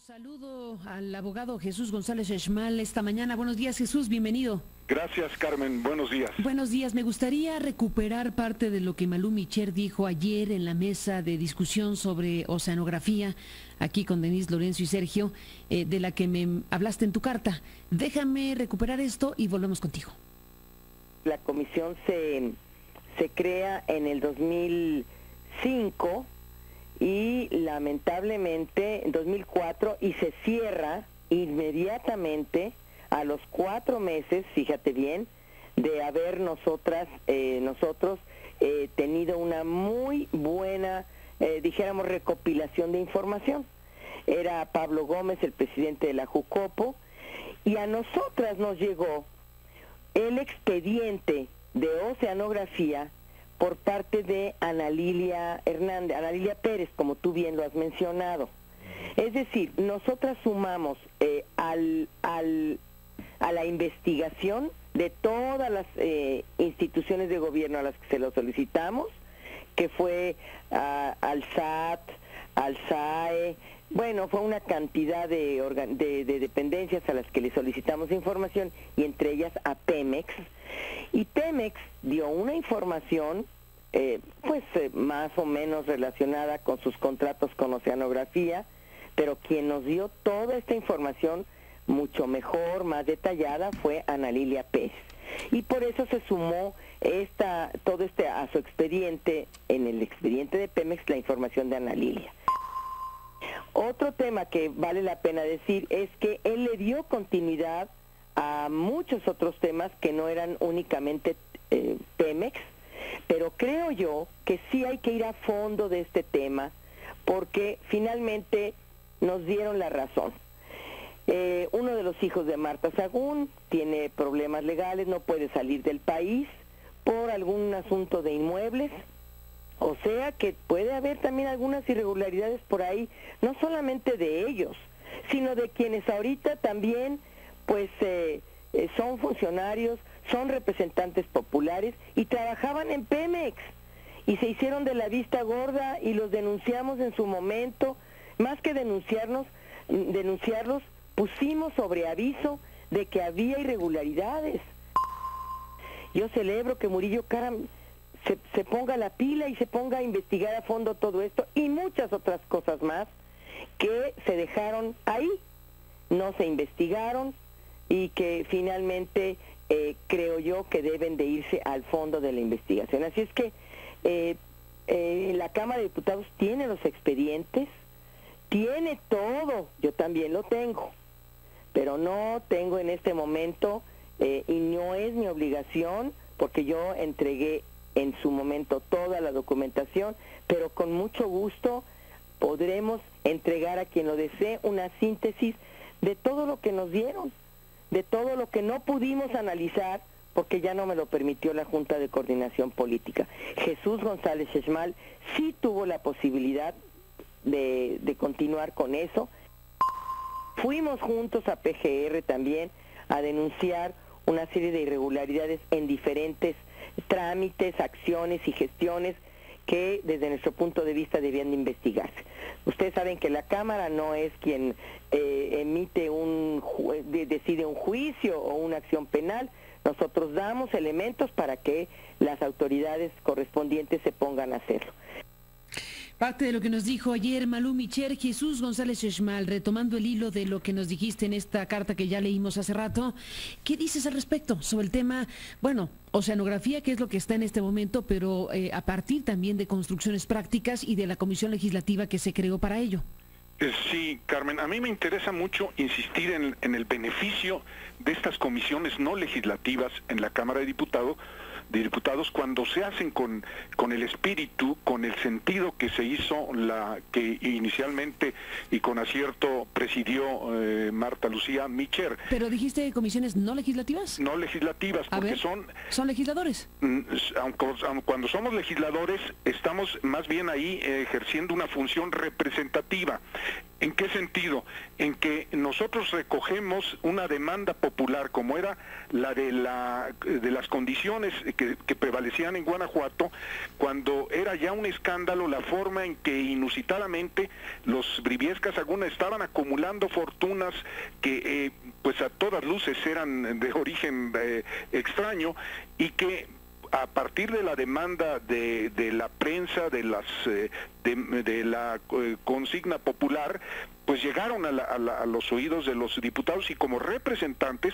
Saludo al abogado Jesús González Schmal esta mañana. Buenos días, Jesús, bienvenido. Gracias, Carmen. Buenos días. Buenos días. Me gustaría recuperar parte de lo que Malú Micher dijo ayer en la mesa de discusión sobre oceanografía, aquí con Denise, Lorenzo y Sergio, de la que me hablaste en tu carta. Déjame recuperar esto y volvemos contigo. La comisión se crea en el 2005 y lamentablemente en 2004 y se cierra inmediatamente a los 4 meses, fíjate bien, de haber nosotros tenido una muy buena, dijéramos, recopilación de información. Era Pablo Gómez el presidente de la Jucopo y a nosotras nos llegó el expediente de oceanografía por parte de Ana Lilia Pérez, como tú bien lo has mencionado. Es decir, nosotras sumamos a la investigación de todas las instituciones de gobierno a las que se lo solicitamos, que fue al SAT, al SAE, bueno, fue una cantidad de dependencias a las que le solicitamos información, y entre ellas a Pemex. Y Pemex dio una información más o menos relacionada con sus contratos con oceanografía, pero quien nos dio toda esta información mucho mejor, más detallada, fue Ana Lilia Pérez. Y por eso se sumó todo a su expediente, en el expediente de Pemex, la información de Ana Lilia. Otro tema que vale la pena decir es que él le dio continuidad a muchos otros temas que no eran únicamente Pemex, pero creo yo que sí hay que ir a fondo de este tema, porque finalmente nos dieron la razón. Uno de los hijos de Marta Sagún tiene problemas legales, no puede salir del país por algún asunto de inmuebles, o sea que puede haber también algunas irregularidades por ahí, no solamente de ellos, sino de quienes ahorita también son funcionarios, son representantes populares y trabajaban en Pemex y se hicieron de la vista gorda y los denunciamos en su momento. Más que denunciarlos, pusimos sobre aviso de que había irregularidades. Yo celebro que Murillo Karam se ponga la pila y se ponga a investigar a fondo todo esto y muchas otras cosas más que se dejaron ahí, no se investigaron y que finalmente creo yo que deben de irse al fondo de la investigación. Así es que la Cámara de Diputados tiene los expedientes, tiene todo, yo también lo tengo, pero no tengo en este momento y no es mi obligación, porque yo entregué en su momento toda la documentación, pero con mucho gusto podremos entregar a quien lo desee una síntesis de todo lo que nos dieron, de todo lo que no pudimos analizar porque ya no me lo permitió la Junta de Coordinación Política. Jesús González Schmal sí tuvo la posibilidad de continuar con eso. Fuimos juntos a PGR también a denunciar una serie de irregularidades en diferentes trámites, acciones y gestiones que desde nuestro punto de vista debían de investigarse. Ustedes saben que la Cámara no es quien decide un juicio o una acción penal. Nosotros damos elementos para que las autoridades correspondientes se pongan a hacerlo. Parte de lo que nos dijo ayer Malú Micher, Jesús González Schmal, retomando el hilo de lo que nos dijiste en esta carta que ya leímos hace rato, ¿qué dices al respecto sobre el tema, oceanografía, que es lo que está en este momento, pero a partir también de construcciones prácticas y de la comisión legislativa que se creó para ello? Sí, Carmen, a mí me interesa mucho insistir en el beneficio de estas comisiones no legislativas en la Cámara de Diputados cuando se hacen con el espíritu, con el sentido que se hizo, que inicialmente y con acierto presidió Marta Lucía Micher. ¿Pero dijiste comisiones no legislativas? No legislativas, porque son legisladores. Cuando somos legisladores estamos más bien ahí ejerciendo una función representativa. ¿En qué sentido? En que nosotros recogemos una demanda popular como era la de las condiciones que prevalecían en Guanajuato, cuando era ya un escándalo la forma en que inusitadamente los Briviesca Sahagún estaban acumulando fortunas que pues a todas luces eran de origen extraño, y que a partir de la demanda de la prensa, de la consigna popular, pues llegaron a los oídos de los diputados, y como representantes,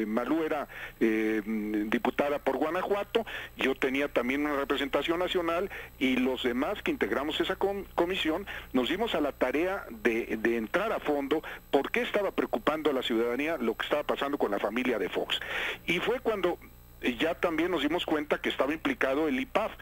Malú era diputada por Guanajuato, yo tenía también una representación nacional, y los demás que integramos esa comisión nos dimos a la tarea de entrar a fondo por qué estaba preocupando a la ciudadanía lo que estaba pasando con la familia de Fox. Y fue cuando ya también nos dimos cuenta que estaba implicado el IPAF,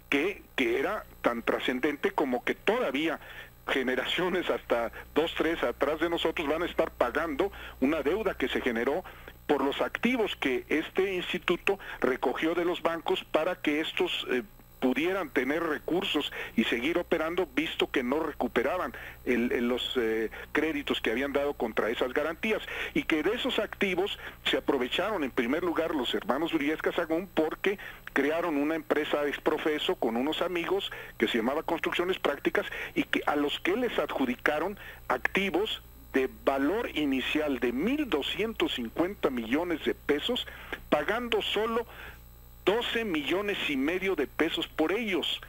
que era tan trascendente como que todavía generaciones hasta 2, 3 atrás de nosotros van a estar pagando una deuda que se generó por los activos que este instituto recogió de los bancos para que estos pudieran tener recursos y seguir operando, visto que no recuperaban los créditos que habían dado contra esas garantías, y que de esos activos se aprovecharon en primer lugar los hermanos Briviesca Sahagún, porque crearon una empresa exprofeso con unos amigos que se llamaba Construcciones Prácticas, y que a los que les adjudicaron activos de valor inicial de 1,250 millones de pesos, pagando solo 12,5 millones de pesos por ellos.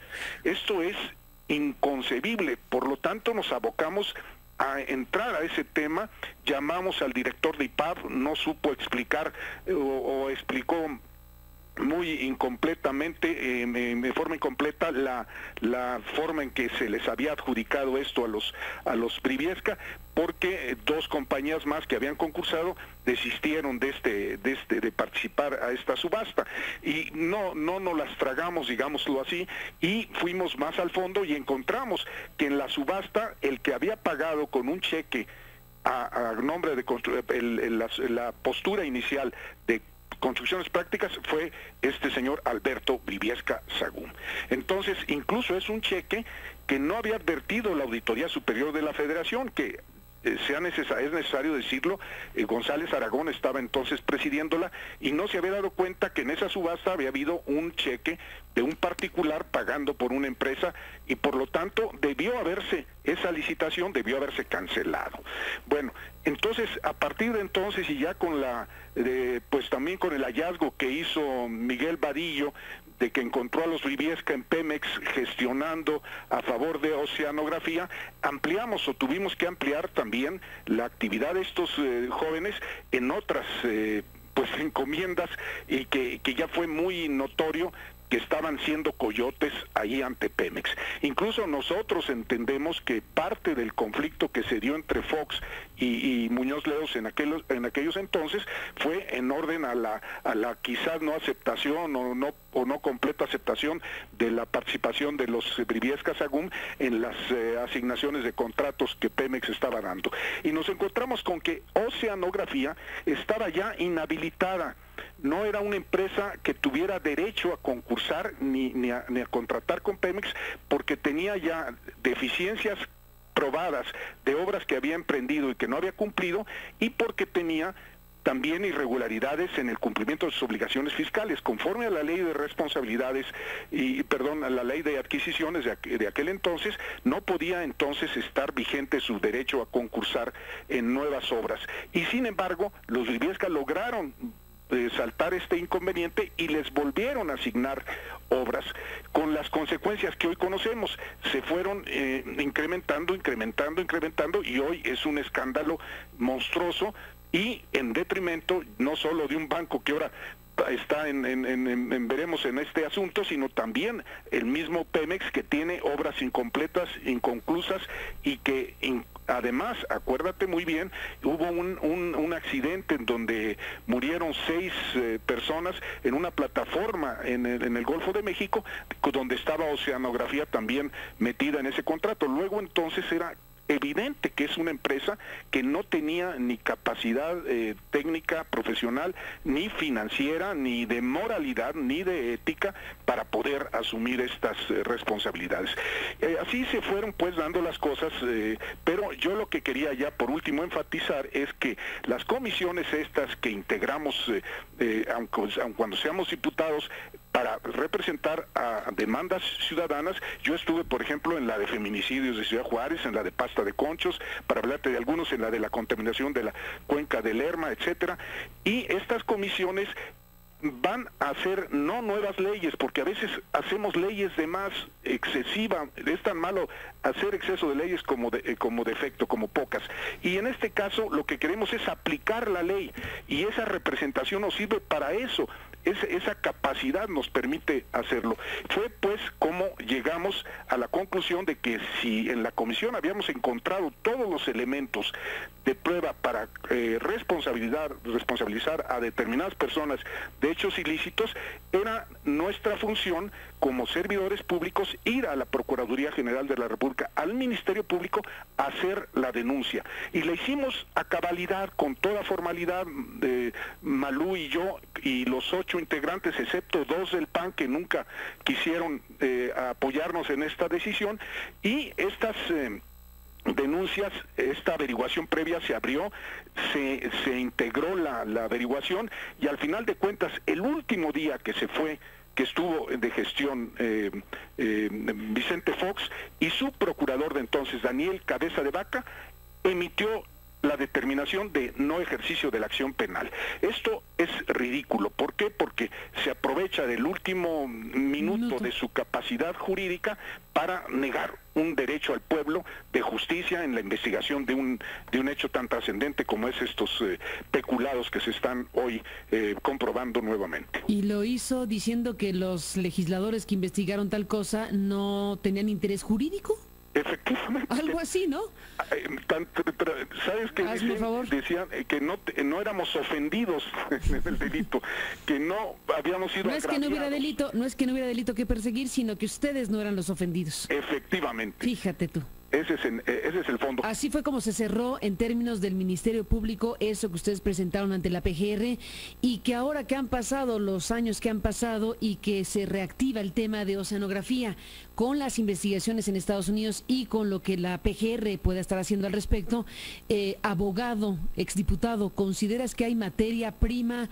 Esto es inconcebible. Por lo tanto, nos abocamos a entrar a ese tema, llamamos al director de IPAF, no supo explicar o explicó muy incompletamente, de forma incompleta, la forma en que se les había adjudicado esto a los Briviesca, porque 2 compañías más que habían concursado desistieron de participar a esta subasta, y no nos las tragamos, digámoslo así, y fuimos más al fondo y encontramos que en la subasta el que había pagado con un cheque a nombre de la postura inicial de Construcciones Prácticas fue este señor Alberto Briviesca Sahagún. Entonces, incluso es un cheque que no había advertido la Auditoría Superior de la Federación, que es necesario decirlo, González Aragón estaba entonces presidiéndola, y no se había dado cuenta que en esa subasta había habido un cheque de un particular pagando por una empresa, y por lo tanto esa licitación debió haberse cancelado. Bueno, entonces a partir de entonces, y ya con pues también con el hallazgo que hizo Miguel Vadillo, de que encontró a los Briviesca en Pemex gestionando a favor de Oceanografía, ampliamos o tuvimos que ampliar también la actividad de estos jóvenes en otras pues encomiendas, y que ya fue muy notorio que estaban siendo coyotes ahí ante Pemex. Incluso nosotros entendemos que parte del conflicto que se dio entre Fox y Muñoz Ledos en aquellos entonces fue en orden a la quizás no aceptación o no completa aceptación de la participación de los Briviesca Sahagún en las asignaciones de contratos que Pemex estaba dando. Y nos encontramos con que Oceanografía estaba ya inhabilitada. No era una empresa que tuviera derecho a concursar ni a contratar con Pemex, porque tenía ya deficiencias probadas de obras que había emprendido y que no había cumplido, y porque tenía también irregularidades en el cumplimiento de sus obligaciones fiscales, conforme a la ley de responsabilidades a la ley de adquisiciones de aquel entonces. No podía entonces estar vigente su derecho a concursar en nuevas obras, y sin embargo los Briviesca lograron saltar este inconveniente y les volvieron a asignar obras, con las consecuencias que hoy conocemos. Se fueron incrementando, y hoy es un escándalo monstruoso, y en detrimento no solo de un banco que ahora está veremos en este asunto, sino también el mismo Pemex, que tiene obras incompletas, inconclusas, y que además, acuérdate muy bien, hubo un accidente en donde murieron 6 personas en una plataforma en el Golfo de México, donde estaba Oceanografía también metida en ese contrato. Luego entonces era evidente que es una empresa que no tenía ni capacidad técnica, profesional, ni financiera, ni de moralidad, ni de ética para poder asumir estas responsabilidades. Así se fueron pues dando las cosas, pero yo lo que quería ya por último enfatizar es que las comisiones estas que integramos, aun cuando seamos diputados, para representar a demandas ciudadanas, yo estuve, por ejemplo, en la de feminicidios de Ciudad Juárez, en la de Pasta de Conchos, para hablarte de algunos, en la de la contaminación de la cuenca del Lerma, etcétera, y estas comisiones van a hacer no nuevas leyes, porque a veces hacemos leyes de más excesiva, es tan malo hacer exceso de leyes como defecto, como pocas, y en este caso lo que queremos es aplicar la ley, y esa representación nos sirve para eso. Esa capacidad nos permite hacerlo. Fue pues como llegamos a la conclusión de que si en la comisión habíamos encontrado todos los elementos de prueba para responsabilizar a determinadas personas de hechos ilícitos, era nuestra función como servidores públicos ir a la Procuraduría General de la República, al Ministerio Público, a hacer la denuncia. Y la hicimos a cabalidad, con toda formalidad, Malú y yo, y los 8 integrantes, excepto 2 del PAN, que nunca quisieron apoyarnos en esta decisión, y estas denuncias, esta averiguación previa se abrió, se integró la averiguación, y al final de cuentas, el último día que estuvo de gestión Vicente Fox, y su procurador de entonces, Daniel Cabeza de Vaca, emitió la determinación de no ejercicio de la acción penal. Esto es ridículo. ¿Por qué? Porque se aprovecha del último minuto de su capacidad jurídica para negar un derecho al pueblo de justicia en la investigación de un hecho tan trascendente como es estos peculados que se están hoy comprobando nuevamente. Y lo hizo diciendo que los legisladores que investigaron tal cosa no tenían interés jurídico. Efectivamente. Algo así, ¿no? ¿Sabes qué decían? Que no éramos ofendidos en el delito, que no habíamos sido agraviados. No es que no hubiera delito que perseguir, sino que ustedes no eran los ofendidos. Efectivamente. Fíjate tú. Ese es el fondo. Así fue como se cerró en términos del Ministerio Público eso que ustedes presentaron ante la PGR, y que ahora que han pasado los años que han pasado y que se reactiva el tema de oceanografía con las investigaciones en Estados Unidos y con lo que la PGR pueda estar haciendo al respecto, abogado, exdiputado, ¿consideras que hay materia prima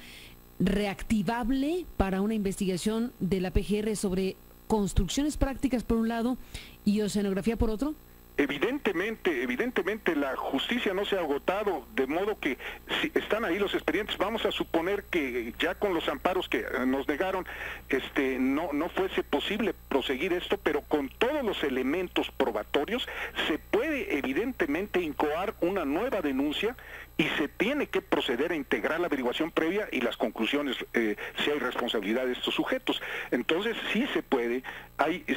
reactivable para una investigación de la PGR sobre construcciones prácticas por un lado y oceanografía por otro? Evidentemente la justicia no se ha agotado, de modo que si están ahí los expedientes. Vamos a suponer que ya con los amparos que nos negaron, no fuese posible proseguir esto, pero con todos los elementos probatorios se puede evidentemente incoar una nueva denuncia y se tiene que proceder a integrar la averiguación previa y las conclusiones, si hay responsabilidad de estos sujetos. Entonces sí se puede,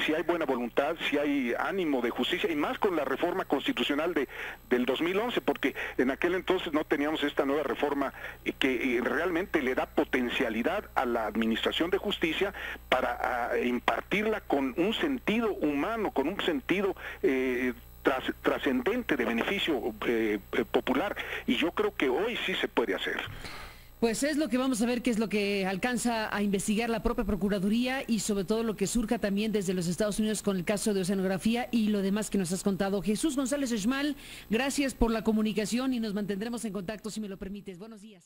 si hay buena voluntad, si hay ánimo de justicia, y más con la reforma constitucional del 2011, porque en aquel entonces no teníamos esta nueva reforma que realmente le da potencialidad a la administración de justicia para impartirla con un sentido humano, con un sentido trascendente de beneficio popular, y yo creo que hoy sí se puede hacer. Pues es lo que vamos a ver, qué es lo que alcanza a investigar la propia Procuraduría y sobre todo lo que surja también desde los Estados Unidos con el caso de oceanografía y lo demás que nos has contado. Jesús González Schmal, gracias por la comunicación y nos mantendremos en contacto si me lo permites. Buenos días.